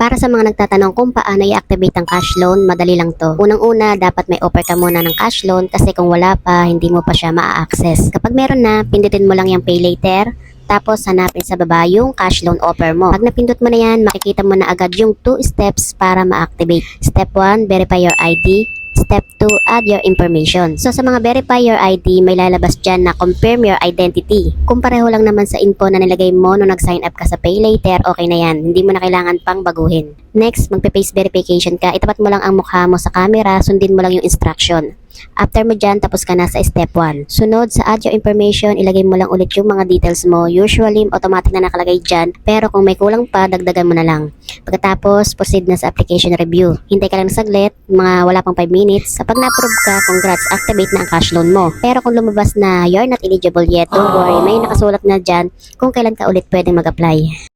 Para sa mga nagtatanong kung paano i-activate ang cash loan, madali lang to. Unang-una, dapat may offer ka muna ng cash loan kasi kung wala pa, hindi mo pa siya ma-access. Kapag meron na, pindutin mo lang yung pay later, tapos hanapin sa baba yung cash loan offer mo. Pag napindot mo na yan, makikita mo na agad yung 2 steps para ma-activate. Step 1, verify your ID. Step 2, add your information. So sa mga verify your ID, may lalabas dyan na confirm your identity. Kung pareho lang naman sa info na nilagay mo nung nag-sign up ka sa pay later, okay na yan. Hindi mo na kailangan pang baguhin. Next, magpe-face verification ka. Itapat mo lang ang mukha mo sa camera, sundin mo lang yung instruction. After mo dyan, tapos ka na sa step 1. Sunod, sa add your information, ilagay mo lang ulit yung mga details mo. Usually, automatic na nakalagay dyan. Pero kung may kulang pa, dagdagan mo na lang. Pagkatapos, proceed na sa application review. Hintay ka lang saglit, mga wala pang 5 minutes. Kapag na-approve ka, congrats, activate na ang cash loan mo. Pero kung lumabas na you're not eligible yet, don't worry, may nakasulat na dyan kung kailan ka ulit pwedeng mag-apply.